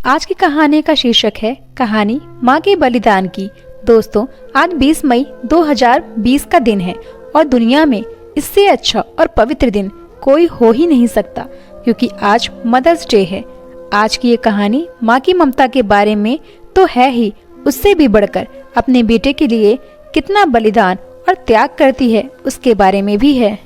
आज की कहानी का शीर्षक है कहानी माँ के बलिदान की। दोस्तों, आज 20 मई 2020 का दिन है और दुनिया में इससे अच्छा और पवित्र दिन कोई हो ही नहीं सकता, क्योंकि आज मदर्स डे है। आज की ये कहानी माँ की ममता के बारे में तो है ही, उससे भी बढ़कर अपने बेटे के लिए कितना बलिदान और त्याग करती है उसके बारे में भी है।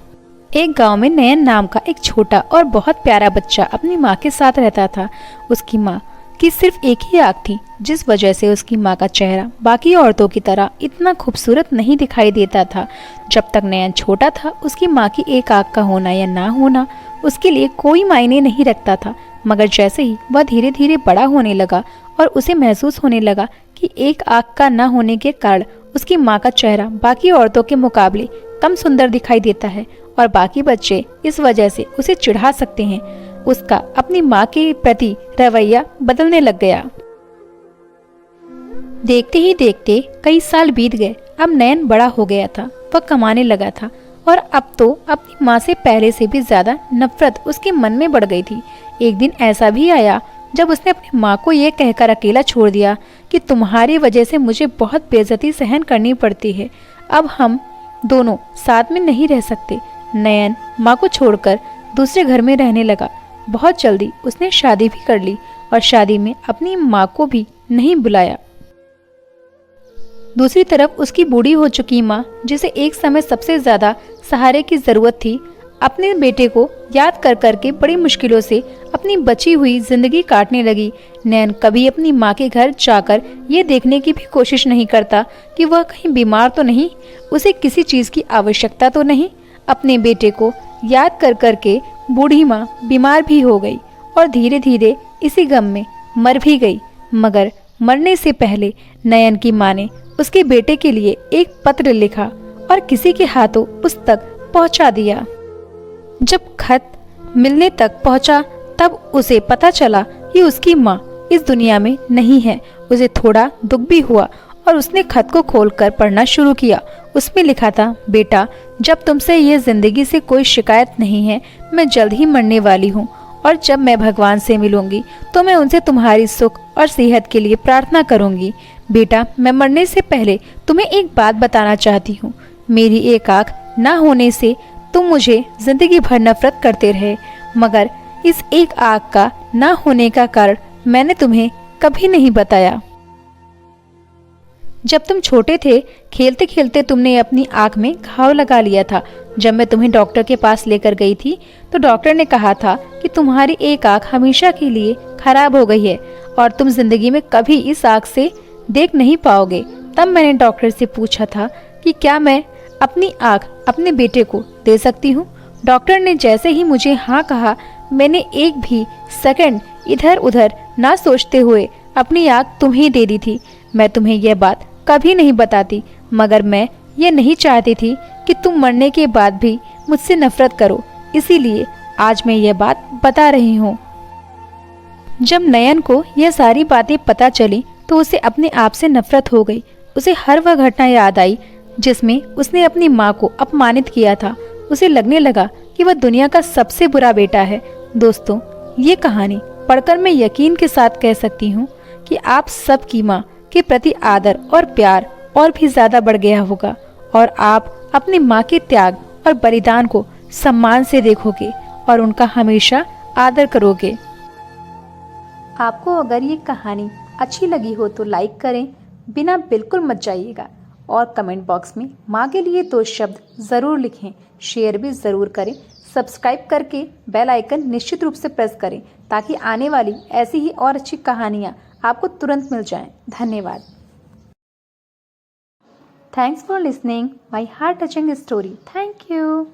एक गांव में नयन नाम का एक छोटा और बहुत प्यारा बच्चा अपनी माँ के साथ रहता था। उसकी माँ की सिर्फ एक ही आँख थी, जिस वजह से उसकी माँ का चेहरा बाकी औरतों की तरह इतना खूबसूरत नहीं दिखाई देता था। जब तक नयन छोटा था, उसकी माँ की एक आँख का होना या ना होना उसके लिए कोई मायने नहीं रखता था। मगर जैसे ही वह धीरे धीरे बड़ा होने लगा और उसे महसूस होने लगा कि एक आँख का न होने के कारण उसकी माँ का चेहरा बाकी औरतों के मुकाबले कम सुंदर दिखाई देता है और बाकी बच्चे इस वजह से उसे चिढ़ा सकते हैं, उसका अपनी माँ के प्रति रवैया बदलने लग गया। देखते ही देखते कई साल बीत गए। अब नयन बड़ा हो गया था, वह कमाने लगा था और अब तो अपनी माँ से पहले से भी ज्यादा नफरत उसके मन में बढ़ गई थी। एक दिन ऐसा भी आया जब उसने अपनी माँ को ये कहकर अकेला छोड़ दिया कि तुम्हारी वजह से मुझे बहुत बेइज्जती सहन करनी पड़ती है। अब हम दोनों साथ में नहीं रह सकते। नयन माँ को छोड़कर दूसरे घर में रहने लगा। बहुत जल्दी उसने शादी भी कर ली और शादी में अपनी माँ को भी नहीं बुलाया। दूसरी तरफ उसकी बूढ़ी हो चुकी माँ, जिसे एक समय सबसे ज्यादा सहारे की जरूरत थी, अपने बेटे को याद कर करके बड़ी मुश्किलों से अपनी बची हुई जिंदगी काटने लगी। नयन कभी अपनी माँ के घर जाकर ये देखने की भी कोशिश नहीं करता कि वह कहीं बीमार तो नहीं, उसे किसी चीज की आवश्यकता तो नहीं। अपने बेटे को याद कर करके बूढ़ी माँ बीमार भी हो गई और धीरे धीरे इसी गम में मर भी गई। मगर मरने से पहले नयन की माँ ने उसके बेटे के लिए एक पत्र लिखा और किसी के हाथों उस तक पहुंचा दिया। जब खत मिलने तक पहुंचा तब उसे पता चला कि उसकी माँ इस दुनिया में नहीं है। उसे थोड़ा दुख भी हुआ और उसने खत को खोलकर पढ़ना शुरू किया। उसमें लिखा था, बेटा, जब तुमसे ये जिंदगी से कोई शिकायत नहीं है, मैं जल्द ही मरने वाली हूँ और जब मैं भगवान से मिलूंगी तो मैं उनसे तुम्हारी सुख और सेहत के लिए प्रार्थना करूंगी। बेटा, मैं मरने से पहले तुम्हें एक बात बताना चाहती हूँ। मेरी एक आँख न होने से तुम मुझे जिंदगी भर नफरत करते रहे, मगर इस एक आँख का न होने का कारण मैंने तुम्हें कभी नहीं बताया। जब तुम छोटे थे, खेलते खेलते तुमने अपनी आँख में घाव लगा लिया था। जब मैं तुम्हें डॉक्टर के पास लेकर गई थी तो डॉक्टर ने कहा था कि तुम्हारी एक आँख हमेशा के लिए खराब हो गई है और तुम जिंदगी में कभी इस आँख से देख नहीं पाओगे। तब मैंने डॉक्टर से पूछा था कि क्या मैं अपनी आँख अपने बेटे को दे सकती हूँ। डॉक्टर ने जैसे ही मुझे हाँ कहा, मैंने एक भी सेकंड इधर उधर ना सोचते हुए अपनी आँख तुम्हें दे दी थी। मैं तुम्हें यह बात कभी नहीं बताती, मगर मैं ये नहीं चाहती थी कि तुम मरने के बाद भी मुझसे नफरत करो, इसीलिए आज मैं ये बात बता रही हूँ। जब नयन को यह सारी बातें पता चली तो उसे अपने आप से नफरत हो गई। उसे हर वह घटना याद आई जिसमें उसने अपनी माँ को अपमानित किया था। उसे लगने लगा कि वह दुनिया का सबसे बुरा बेटा है। दोस्तों, ये कहानी पढ़कर मैं यकीन के साथ कह सकती हूँ कि आप सबकी माँ के प्रति आदर और प्यार और भी ज्यादा बढ़ गया होगा और आप अपनी माँ के त्याग और बलिदान को सम्मान से देखोगे और उनका हमेशा आदर करोगे। आपको अगर ये कहानी अच्छी लगी हो तो लाइक करें, बिना बिल्कुल मत जाइएगा और कमेंट बॉक्स में माँ के लिए 2 शब्द ज़रूर लिखें। शेयर भी ज़रूर करें। सब्सक्राइब करके बेल आइकन निश्चित रूप से प्रेस करें ताकि आने वाली ऐसी ही और अच्छी कहानियाँ आपको तुरंत मिल जाएं। धन्यवाद। Thanks for listening my heart touching story. Thank you.